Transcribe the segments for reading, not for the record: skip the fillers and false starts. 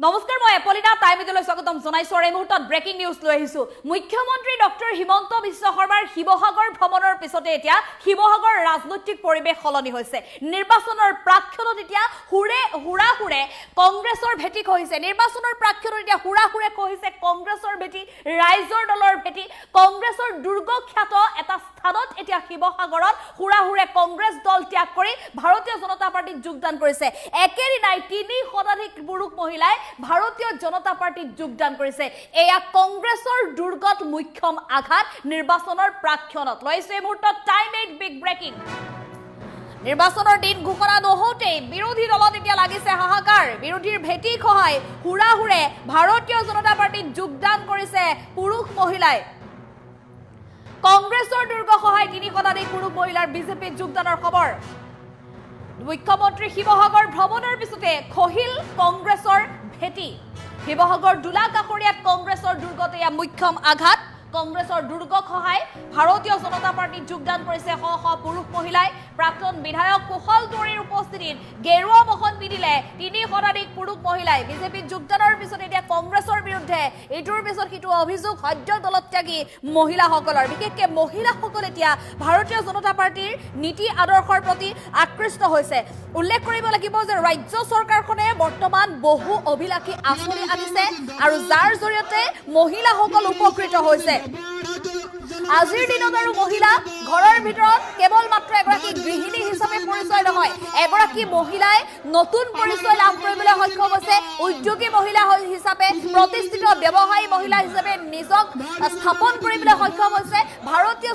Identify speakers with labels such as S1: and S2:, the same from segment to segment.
S1: নমস্কাৰ মই এপলিনা টাইমিজলৈ স্বাগতম জনাইছো আৰু এই মুহূৰ্তত ব্ৰেকিং নিউজ লৈ আহিছো মুখ্যমন্ত্ৰী ডক্টৰ হিমন্ত বিশ্ব শৰ্মাৰ শিৱসাগৰ ভ্ৰমণৰ পিছতে এতিয়া শিৱসাগৰ ৰাজনৈতিক পৰিৱেশ সলনি হৈছে নিৰ্বাচনৰ প্ৰাক্ষণত এতিয়া হুৰাহুৰে কংগ্ৰেছৰ ভেটি হৈছে নিৰ্বাচনৰ প্ৰাক্ষণত এতিয়া হুৰাহুৰে হৈছে কংগ্ৰেছৰ ভেটি ৰাইজৰ দলৰ ভেটি কংগ্ৰেছৰ দুৰ্গখ্যাত এটা স্থানত এতিয়া শিৱসাগৰত হুৰাহুৰে কংগ্ৰেছ দল ত্যাগ কৰি ভাৰতীয় জনতা পাৰ্টিত যোগদান কৰিছে একেদিনাই ৩ শতাধিক পুৰুষ মহিলাই ভাৰতীয় জনতা পাৰ্টিত যোগদান কৰিছে এয়া কংগ্ৰেছৰ দুৰ্গত মুখ্যম আঘাত নিৰ্বাচনৰ প্ৰাক্ষণত লৈছে এই মুহূৰ্তত টাইম 8 বিগ ব্ৰেকিং নিৰ্বাচনৰ দিন ঘোষণা নহওঁতেই বিৰোধী দলত এতিয়া লাগিছে হাহাকাৰ বিৰোধীৰ ভেটি খহাই হুৰাহুৰে ভাৰতীয় জনতা পাৰ্টিত যোগদান কৰিছে পুৰুষ মহিলাই কংগ্ৰেছৰ দুৰ্গ খহাই ৩ শতাধিক পুৰুষ মহিলাৰ বিজেপিত যোগদানৰ খবৰ মুখ্যমন্ত্ৰী শিৱসাগৰ ভ্ৰমণৰ পিছতে খহিল কংগ্ৰেছৰ ভেটি শিৱসাগৰ দুলা কাষৰীয়াত কংগ্ৰেছৰ দুৰ্গত এয়া মুখ্যম আঘাত কংগ্ৰেছৰ দুৰ্গ খহাই ভাৰতীয় জনতা পাৰ্টিত যোগদান কৰিছে শ শ পুৰুষ মহিলাই প্ৰাক্তন বিধায়ক কুশল দুৱৰীৰ উপস্থিতিত গেৰুৱা বসন পিন্ধিলে ৩ শতাধিক পুৰুষ মহিলাই বিজেপিত যোগদানৰ পিছত এতিয়া কংগ্ৰেছৰ বিৰুদ্ধে ইটোৰ পিছত সিটো অভিযোগ সদ্য দলত ত্যাগী মহিলাসকলৰ বিশেষকৈ মহিলাসকল এতিয়া ভাৰতীয় জনতা পাৰ্টিৰ নীতি আদৰ্শৰ প্ৰতি আকৃষ্ট হৈছে উল্লেখ কৰিব লাগিব যে ৰাজ্য চৰকাৰখনে বৰ্তমান বহু অভিলাষী আঁচনি আনিছে আৰু যাৰ জৰিয়তে মহিলাসকল উপকৃত হৈছে আজিৰ দিনত আৰু মহিলা ঘৰৰ ভিতৰত কেৱল মাত্ৰ এগৰাকী গৃহিণী হিচাপে পৰিচয় নহয় এগৰাকী মহিলাই নতুন পৰিচয় লাভ কৰিবলৈ সক্ষম হৈছে উদ্যোগী মহিলা হিচাপে প্ৰতিষ্ঠিত ব্যৱসায়ী মহিলা হিচাপে নিজক স্থাপন কৰিবলৈ সক্ষম হৈছে ভাৰতীয়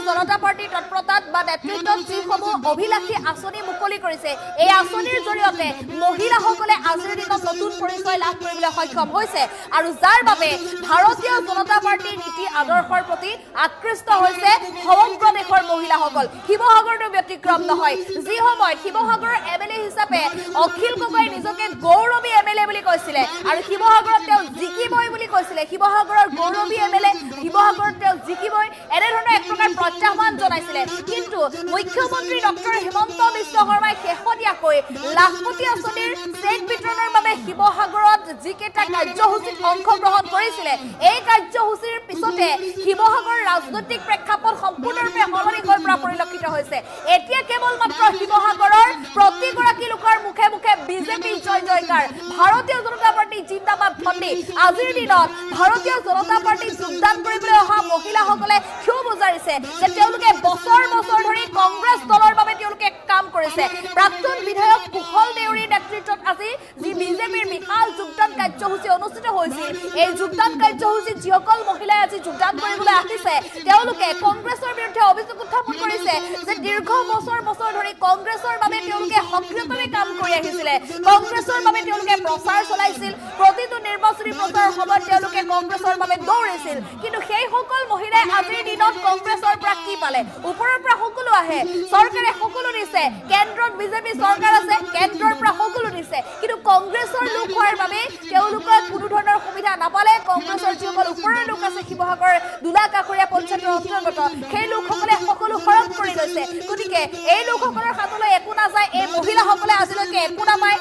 S1: জনতা পাৰ্টিৰ তৎপৰতাত বা নেতৃত্বত যিসমূহ অভিলাষী আঁচনি মুকলি কৰিছে এই আঁচনিৰ জৰিয়তে মহিলাসকলে আজিৰ দিনত নতুন পৰিচয় লাভ কৰিবলৈ সক্ষম হৈছে আৰু যাৰ বাবে ভাৰতীয় জনতা পাৰ্টিৰ নীতি আদৰ্শৰ প্ৰতি আকৃষ্ট হৈছে সমগ্ৰ দেশৰ মহিলাসকল শিৱসাগৰটো ব্যতিক্ৰম নহয় যি সময়ত শিৱসাগৰৰ এমএলএ হিচাপে অখিল গগৈ নিজকে গৌৰৱী এমএলএ বুলি কৈছিলে আৰু শিৱসাগৰত তেওঁ জিকিবই বুলি কৈছিলে শিৱসাগৰৰ গৌৰৱী এমএলএ শিৱসাগৰত তেওঁ জিকিবই এনেধৰণৰ এক প্ৰকাৰ প্ৰত্যাহ্বান জনাইছিলে কিন্তু মুখ্যমন্ত্ৰী ডক্টৰ হিমন্ত বিশ্ব শৰ্মাই শেহতীয়াকৈ লাখপতি আঁচনিৰ চেক বিতৰণৰ বাবে শিৱসাগৰত যিকেইটা কাৰ্যসূচীত অংশগ্ৰহণ কৰিছিলে এই কাৰ্যসূচীৰ পিছতে শিৱসাগৰ ৰাজনৈতিক প্ৰেক্ষাপট সম্পূৰ্ণৰূপে সলনি হৈ পৰা পৰিলক্ষিত হৈছে এতিয়া কেৱল মাত্ৰ শিৱসাগৰৰ প্ৰতিগৰাকী লোকৰ মুখে মুখে বিজেপি জয় জয়কাৰ ভাৰতীয় জনতা পাৰ্টি জিন্দাবাদ ভণ্টি আজিৰ দিনত ভাৰতীয় জনতা পাৰ্টিত যোগদান কৰিবলৈ অহা মহিলাসকলে ক্ষোভ উজাৰিছে যে তেওঁলোকে বছৰ বছৰ ধৰি কংগ্ৰেছ দলৰ বাবে তেওঁলোকে কাম কৰিছে প্ৰাক্তন বিধায়ক কুশল দেউৰীৰ নেতৃত্বত আজি যি বিজেপিৰ বিশাল যোগদান কাৰ্যসূচী অনুষ্ঠিত হৈছিল এই যোগদান কাৰ্যসূচীত যিসকল মহিলাই আজি যোগদান কৰিবলৈ আহিছে তেওঁলোকে কংগ্ৰেছৰ বিৰুদ্ধে অভিযোগ উত্থাপন কৰিছে যে দীৰ্ঘ বছৰ ধৰি কংগ্ৰেছৰ বাবে তেওঁলোকে সক্ৰিয়ভাৱে কাম কৰি আহিছিলে কংগ্ৰেছৰ বাবে তেওঁলোকে প্ৰচাৰ চলাইছিল প্ৰতিটো নিৰ্বাচনী প্ৰচাৰৰ সময়ত তেওঁলোকে কংগ্ৰেছৰ বাবে দৌৰিছিল কিন্তু সেই সকল মহিলাই আজিৰ দিনত কংগ্ৰেছৰ পৰা কি পালে ওপৰৰ পৰা সকলো আহে চৰকাৰে সকলো দিছে কেন্দ্ৰত বিজেপি চৰকাৰ আছে কেন্দ্ৰৰ পৰা সকলো দিছে কিন্তু কংগ্ৰেছৰ লোক হোৱাৰ বাবে তেওঁলোকে কোনো ধৰণৰ সুবিধা নাপালে কংগ্ৰেছৰ যিসকল ওপৰৰ লোক আছে শিৱসাগৰ দুলা কাষৰীয়া পঞ্চায়তৰ অন্তৰ্গত সেই লোকসকলে সকলো হৰণ কৰি লৈছে গতিকে এই লোকসকলৰ হাতলৈ একো নাযায় এই মহিলাসকলে আজিলৈকে একো নাপায়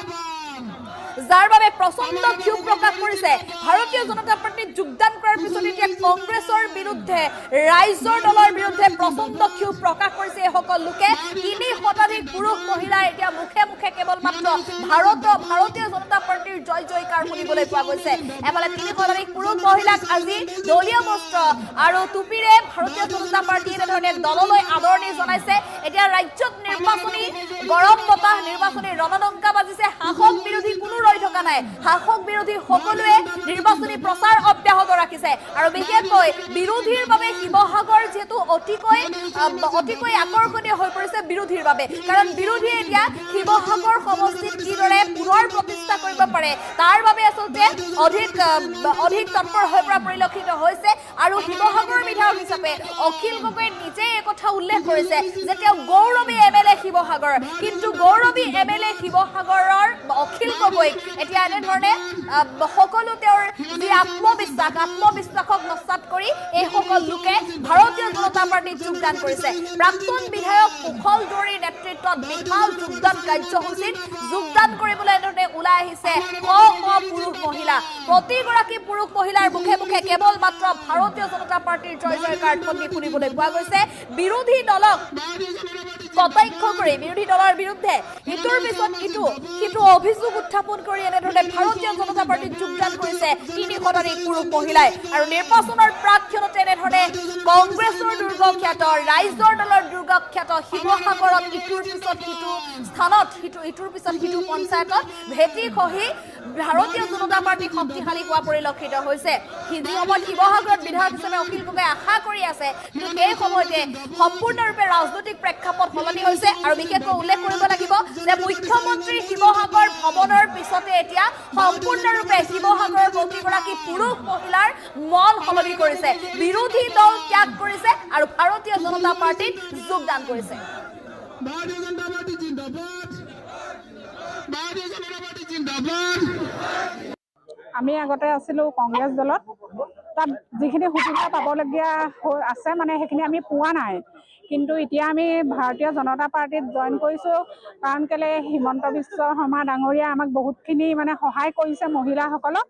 S1: যাৰ বাবে প্ৰচণ্ড ক্ষোভ প্ৰকাশ কৰিছে ভাৰতীয় জনতা পাৰ্টিত যোগদান কৰাৰ পিছত এতিয়া কংগ্ৰেছৰ বিৰুদ্ধে ৰাইজৰ দলৰ বিৰুদ্ধে প্ৰচণ্ড ক্ষোভ প্ৰকাশ কৰিছে এই সকল লোকে ৩ শতাধিক পুৰুষ মহিলা এতিয়া মুখে মুখে কেৱল মাত্ৰ ভাৰতীয় জনতা পাৰ্টিৰ জয় জয়কাৰ শুনিবলৈ পোৱা গৈছে এফালে ৩ শতাধিক পুৰুষ মহিলাক আজি দলীয় বস্ত্ৰ আৰু টুপিৰে ভাৰতীয় জনতা পাৰ্টিয়ে এনেধৰণে দললৈ আদৰণি জনাইছে এতিয়া ৰাজ্যত নিৰ্বাচনী গৰম বতাহ নিৰ্বাচনী ৰণডংকা বাজিছে শাসক বিৰোধী কোনো ৰৈ থকা নাই শাসক বিৰোধী সকলোৱে নিৰ্বাচনী প্ৰচাৰ অব্যাহত ৰাখিছে আৰু বিশেষকৈ বিৰোধীৰ বাবে শিৱসাগৰ যেহেতু অতিকৈ আকৰ্ষণীয় হৈ পৰিছে বিৰোধীৰ বাবে কাৰণ বিৰোধীয়ে এতিয়া শিৱসাগৰ সমষ্টিত কিদৰে পুনৰ প্ৰতিষ্ঠা কৰিব পাৰে তাৰ বাবে আচলতে অধিক তৎপৰ হৈ পৰা পৰিলক্ষিত হৈছে আৰু শিৱসাগৰৰ বিধায়ক হিচাপে অখিল গগৈয়ে নিজে এই কথা উল্লেখ কৰিছে যে তেওঁ গৌৰৱী এমএলএ শিৱসাগৰ কিন্তু গৌৰৱী এমএলএ শিৱসাগৰৰ অখিল গগৈক এতিয়া এনেধৰণে সকলো তেওঁৰ যি আত্মবিশ্বাসক নস্বাত কৰি এই সকল লোকে ভাৰতীয় জনতা পাৰ্টিত যোগদান কৰিছে প্ৰাক্তন বিধায়ক কুশল দুৱৰীৰ নেতৃত্বত বিশাল যোগদান কাৰ্যসূচীত যোগদান কৰিবলৈ এনেধৰণে ওলাই আহিছে পুৰুষ মহিলা প্ৰতিগৰাকী পুৰুষ মহিলাৰ মুখে মুখে কেৱল মাত্ৰ ভাৰতীয় জনতা পাৰ্টিৰ জয় জয়কাৰ ধ্বনি শুনিবলৈ পোৱা গৈছে বিৰোধী দলক কটাক্ষ কৰি বিৰোধী দলৰ বিৰুদ্ধে ইটোৰ পিছত সিটো অভিযোগ উত্থাপন কৰি এনেধৰণে ভাৰতীয় জনতা পাৰ্টিত যোগদান কৰিছে ৩০০ পুৰুষ মহিলাই আৰু নিৰ্বাচনৰ প্ৰাক্ষণতে এনেধৰণে কংগ্ৰেছৰ দুৰ্গখ্যাত ৰাইজৰ দলৰ দুৰ্গখ্যাত শিৱসাগৰত ইটোৰ পিছত সিটো স্থানত ইটোৰ পিছত সিটো পঞ্চায়তত ভেটি খহি ভাৰতীয় জনতা পাৰ্টি শক্তিশালী হোৱা পৰিলক্ষিত হৈছে যি সময়ত শিৱসাগৰত বিধায়ক হিচাপে অখিল গগৈয়ে আশা কৰি আছে কিন্তু সেই সময়তে সম্পূৰ্ণৰূপে ৰাজনৈতিক প্ৰেক্ষাপট সলনি হৈছে আৰু বিশেষকৈ উল্লেখ কৰিব লাগিব যে মুখ্যমন্ত্ৰী শিৱসাগৰ ভ্ৰমণৰ পিছতে এতিয়া সম্পূৰ্ণৰূপে শিৱসাগৰৰ প্ৰতিগৰাকী পুৰুষ মহিলাৰ মন সলনি কৰিছে বিৰোধী দল ত্যাগ কৰিছে আৰু ভাৰতীয় জনতা পাৰ্টিত যোগদান কৰিছে
S2: আমি আগতে আছিলোঁ কংগ্ৰেছ দলত তাত যিখিনি সুবিধা পাবলগীয়া আছে মানে সেইখিনি আমি পোৱা নাই কিন্তু এতিয়া আমি ভাৰতীয় জনতা পাৰ্টিত জইন কৰিছোঁ কাৰণ কেলে হিমন্ত বিশ্ব শৰ্মা ডাঙৰীয়া আমাক বহুতখিনি মানে সহায় কৰিছে মহিলাসকলক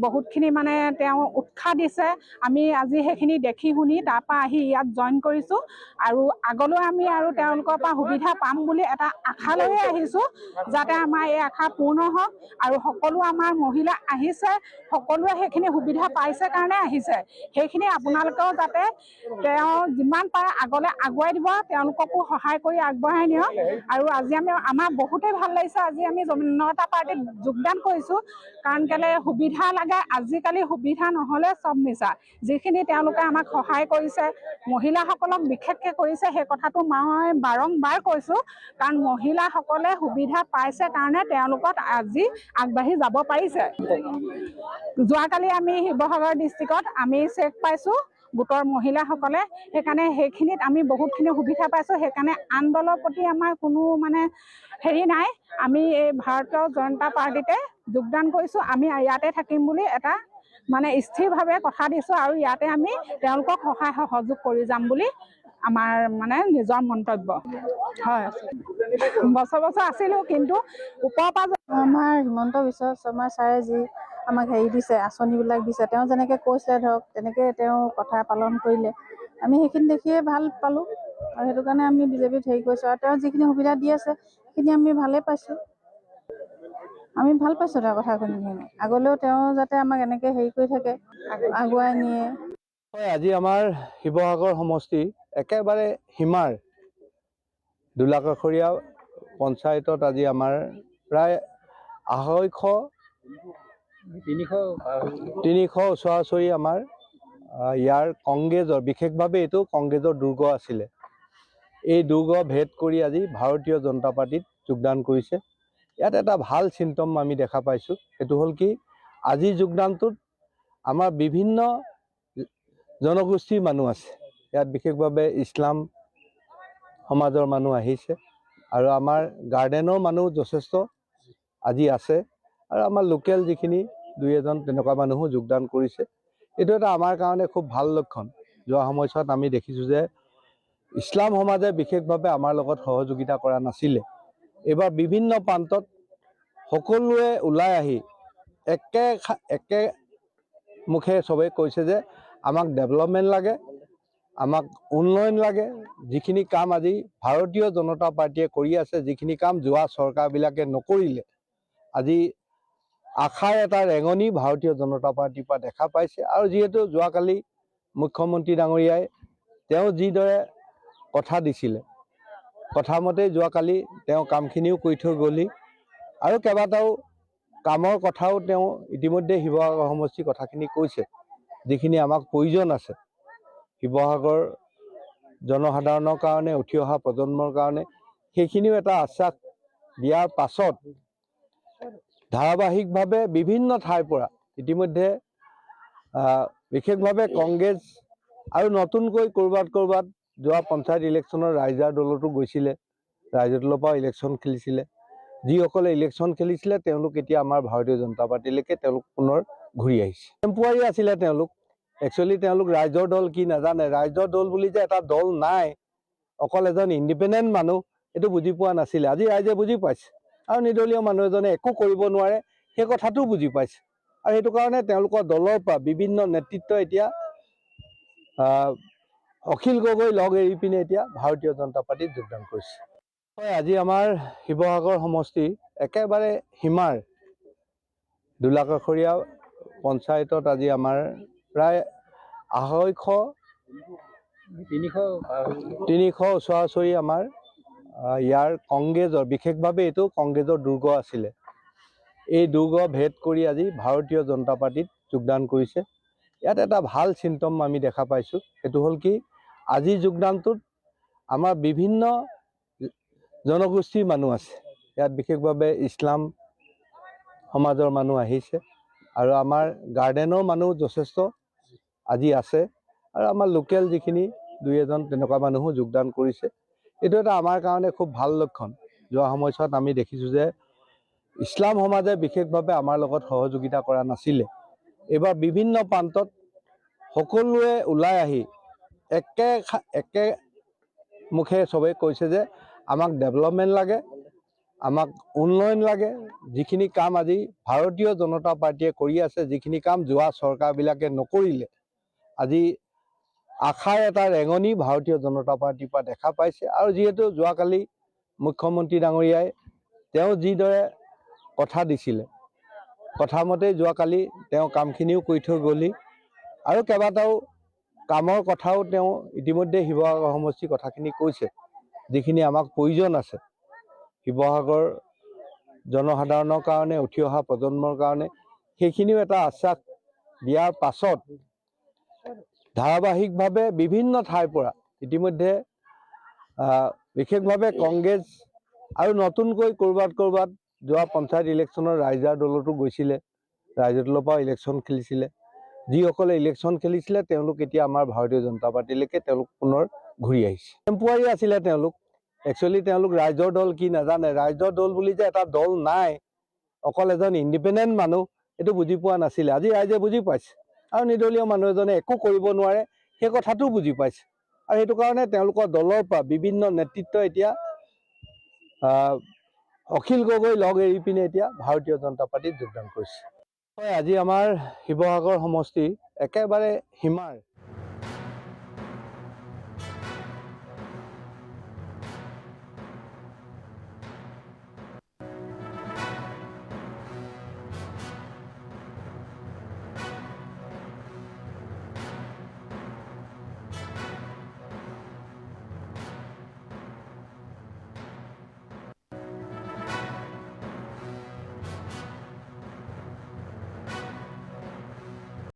S2: বহুতখিনি মানে তেওঁ উৎসাহ দিছে আমি আজি সেইখিনি দেখি শুনি তাৰপৰা আহি ইয়াত জইন কৰিছোঁ আৰু আগলৈ আমি আৰু তেওঁলোকৰ পৰা সুবিধা পাম বুলি এটা আশা লৈয়ে আহিছোঁ যাতে আমাৰ এই আশা পূৰ্ণ হওক আৰু সকলো আমাৰ মহিলা আহিছে সকলোৱে সেইখিনি সুবিধা পাইছে কাৰণে আহিছে সেইখিনি আপোনালোকেও যাতে তেওঁ যিমান পাৰে আগলৈ আগুৱাই দিব তেওঁলোককো সহায় কৰি আগবঢ়াই নিয়ক আৰু আজি আমাৰ বহুতেই ভাল লাগিছে আজি আমি জনতা পাৰ্টিত যোগদান কৰিছোঁ কাৰণ কেলে সুবিধা লাগে আজিকালি সুবিধা নহ'লে চব মিছা যিখিনি তেওঁলোকে আমাক সহায় কৰিছে মহিলাসকলক বিশেষকৈ কৰিছে সেই কথাটো মই বাৰম্বাৰ কৈছোঁ কাৰণ মহিলাসকলে সুবিধা পাইছে কাৰণে তেওঁলোকত আজি আগবাঢ়ি যাব পাৰিছে যোৱাকালি আমি শিৱসাগৰ ডিষ্ট্ৰিক্টত আমি চেক পাইছোঁ গোটৰ মহিলাসকলে সেইকাৰণে সেইখিনিত আমি বহুতখিনি সুবিধা পাইছোঁ সেইকাৰণে আন দলৰ প্ৰতি আমাৰ কোনো মানে হেৰি নাই আমি এই ভাৰতীয় জনতা পাৰ্টিতে যোগদান কৰিছোঁ আমি ইয়াতে থাকিম বুলি এটা মানে স্থিৰভাৱে কথা দিছোঁ আৰু ইয়াতে আমি তেওঁলোকক সহায় সহযোগ কৰি যাম বুলি আমাৰ মানে নিজৰ মন্তব্য হয় বছৰ আছিলোঁ কিন্তু ওপৰৰ পৰা
S3: আমাৰ হিমন্ত বিশ্ব শৰ্মা ছাৰে যি আমাক হেৰি দিছে আঁচনিবিলাক দিছে তেওঁ যেনেকৈ কৈছিলে ধৰক তেনেকৈ তেওঁ কথা পালন কৰিলে আমি সেইখিনি দেখিয়ে ভাল পালোঁ আৰু সেইটো কাৰণে আমি বিজেপিত হেৰি কৰিছোঁ আৰু তেওঁ যিখিনি সুবিধা দি আছে সেইখিনি আমি ভালেই পাইছোঁ আমি ভাল পাইছোঁ তাৰ কথা শুনি আগলৈও তেওঁ যাতে আমাক এনেকৈ হেৰি কৰি থাকে আগুৱাই নিয়ে
S4: আজি আমাৰ শিৱসাগৰ সমষ্টি একেবাৰে সীমাৰ দোলাকাষৰীয়া পঞ্চায়তত আজি আমাৰ প্ৰায় 300 ওচৰা-ওচৰি আমাৰ ইয়াৰ কংগ্ৰেছৰ বিশেষভাৱে এইটো কংগ্ৰেছৰ দুৰ্গ আছিলে এই দুৰ্গ ভেদ কৰি আজি ভাৰতীয় জনতা পাৰ্টিত যোগদান কৰিছে ইয়াত এটা ভাল চিন্তম আমি দেখা পাইছোঁ সেইটো হ'ল কি আজি যোগদানটোত আমাৰ বিভিন্ন জনগোষ্ঠীৰ মানুহ আছে ইয়াত বিশেষভাৱে ইছলাম সমাজৰ মানুহ আহিছে আৰু আমাৰ গাৰ্ডেনৰ মানুহ যথেষ্ট আজি আছে আৰু আমাৰ লোকেল যিখিনি দুই এজন তেনেকুৱা মানুহো যোগদান কৰিছে এইটো এটা আমাৰ কাৰণে খুব ভাল লক্ষণ যোৱা সময়ছোৱাত আমি দেখিছোঁ যে ইছলাম সমাজে বিশেষভাৱে আমাৰ লগত সহযোগিতা কৰা নাছিলে এইবাৰ বিভিন্ন প্ৰান্তত সকলোৱে ওলাই আহি একে মুখে চবেই কৈছে যে আমাক ডেভেলপমেণ্ট লাগে আমাক উন্নয়ন লাগে যিখিনি কাম আজি ভাৰতীয় জনতা পাৰ্টিয়ে কৰি আছে যিখিনি কাম যোৱা চৰকাৰবিলাকে নকৰিলে আজি আশাৰ এটা ৰেঙনি ভাৰতীয় জনতা পাৰ্টিৰ পৰা দেখা পাইছে আৰু যিহেতু যোৱাকালি মুখ্যমন্ত্ৰী ডাঙৰীয়াই তেওঁ যিদৰে কথা দিছিলে কথামতে যোৱাকালি তেওঁ কামখিনিও কৰি থৈ গ'লি আৰু কেইবাটাও কামৰ কথাও তেওঁ ইতিমধ্যে শিৱসাগৰ সমষ্টিৰ কথাখিনি কৈছে যিখিনি আমাক প্ৰয়োজন আছে শিৱসাগৰ জনসাধাৰণৰ কাৰণে উঠি অহা প্ৰজন্মৰ কাৰণে সেইখিনিও এটা আশ্বাস দিয়াৰ পাছত ধাৰাবাহিকভাৱে বিভিন্ন ঠাইৰ পৰা ইতিমধ্যে বিশেষভাৱে কংগ্ৰেছ আৰু নতুনকৈ ক'ৰবাত যোৱা পঞ্চায়ত ইলেকশ্যনৰ ৰাইজাৰ দলতো গৈছিলে, ৰাইজৰ দলৰ পৰা ইলেকশ্যন খেলিছিলে। যিসকলে ইলেকশ্যন খেলিছিলে তেওঁলোক এতিয়া আমাৰ ভাৰতীয় জনতা পাৰ্টিলৈকে তেওঁলোক পুনৰ ঘূৰি আহিছে। টেম্পোৱাৰী আছিলে তেওঁলোক, একচুৱেলি তেওঁলোক ৰাইজৰ দল কি নাজানে, ৰাইজৰ দল বুলি যে এটা দল নাই, অকল এজন ইণ্ডিপেণ্ডেণ্ট মানুহ এইটো বুজি পোৱা নাছিলে। আজি ৰাইজে বুজি পাইছে আৰু নিৰ্দলীয় মানুহ এজনে একো কৰিব নোৱাৰে সেই কথাটো বুজি পাইছে। আৰু সেইটো কাৰণে তেওঁলোকৰ দলৰ পৰা বিভিন্ন নেতৃত্ব এতিয়া অখিল গগৈ লগ এৰি পিনে এতিয়া ভাৰতীয় জনতা পাৰ্টিত যোগদান কৰিছে। হয়, আজি আমাৰ শিৱসাগৰ সমষ্টি একেবাৰে সীমাৰ দোলাকাষৰীয়া পঞ্চায়তত আজি আমাৰ প্ৰায় 300 ওচৰা-ওচৰি আমাৰ ইয়াৰ কংগ্ৰেছৰ, বিশেষভাৱে এইটো কংগ্ৰেছৰ দুৰ্গ আছিলে। এই দুৰ্গ ভেদ কৰি আজি ভাৰতীয় জনতা পাৰ্টিত যোগদান কৰিছে। ইয়াত এটা ভাল চিন্তম আমি দেখা পাইছোঁ, সেইটো হ'ল কি আজি যোগদানটোত আমাৰ বিভিন্ন জনগোষ্ঠীৰ মানুহ আছে। ইয়াত বিশেষভাৱে ইছলাম সমাজৰ মানুহ আহিছে আৰু আমাৰ গাৰ্ডেনৰ মানুহ যথেষ্ট আজি আছে আৰু আমাৰ লোকেল যিখিনি দুই এজন তেনেকুৱা মানুহো যোগদান কৰিছে। এইটো এটা আমাৰ কাৰণে খুব ভাল লক্ষণ। যোৱা সময়ছোৱাত আমি দেখিছোঁ যে ইছলাম সমাজে বিশেষভাৱে আমাৰ লগত সহযোগিতা কৰা নাছিলে। এইবাৰ বিভিন্ন প্ৰান্তত সকলোৱে ওলাই আহি একে মুখে চবেই কৈছে যে আমাক ডেভেলপমেণ্ট লাগে, আমাক উন্নয়ন লাগে। যিখিনি কাম আজি ভাৰতীয় জনতা পাৰ্টিয়ে কৰি আছে, যিখিনি কাম যোৱা চৰকাৰবিলাকে নকৰিলে, আজি আশাৰ এটা ৰেঙনি ভাৰতীয় জনতা পাৰ্টিৰ পৰা দেখা পাইছে। আৰু যিহেতু যোৱাকালি মুখ্যমন্ত্ৰী ডাঙৰীয়াই তেওঁ যিদৰে কথা দিছিলে, কথামতেই যোৱাকালি তেওঁ কামখিনিও কৰি থৈ গ'লহি আৰু কেইবাটাও কামৰ কথাও তেওঁ ইতিমধ্যে শিৱসাগৰ সমষ্টিৰ কথাখিনি কৈছে, যিখিনি আমাক প্ৰয়োজন আছে শিৱসাগৰ জনসাধাৰণৰ কাৰণে, উঠি অহা প্ৰজন্মৰ কাৰণে। সেইখিনিও এটা আশ্বাস দিয়াৰ পাছত ধাৰাবাহিকভাৱে বিভিন্ন ঠাইৰ পৰা ইতিমধ্যে বিশেষভাৱে কংগ্ৰেছ আৰু নতুনকৈ ক'ৰবাত যোৱা পঞ্চায়ত ইলেকশ্যনৰ ৰাইজাৰ দলতো গৈছিলে, ৰাইজৰ দলৰ পৰা ইলেকশ্যন খেলিছিলে। যিসকলে ইলেকশ্যন খেলিছিলে তেওঁলোক এতিয়া আমাৰ ভাৰতীয় জনতা পাৰ্টিলৈকে তেওঁলোক পুনৰ ঘূৰি আহিছে। টেম্পোৱাৰী আছিলে তেওঁলোক, একচুৱেলি তেওঁলোক ৰাইজৰ দল কি নাজানে, ৰাইজৰ দল বুলি যে এটা দল নাই, অকল এজন ইণ্ডিপেণ্ডেণ্ট মানুহ এইটো বুজি পোৱা নাছিলে। আজি ৰাইজে বুজি পাইছে আৰু নিৰ্দলীয় মানুহ এজনে একো কৰিব নোৱাৰে সেই কথাটো বুজি পাইছে। আৰু সেইটো কাৰণে তেওঁলোকৰ দলৰ পৰা বিভিন্ন নেতৃত্ব এতিয়া অখিল গগৈ লগ এৰি পিনে এতিয়া ভাৰতীয় জনতা পাৰ্টিত যোগদান কৰিছে। হয়, আজি আমাৰ শিৱসাগৰ সমষ্টি একেবাৰে সীমাৰ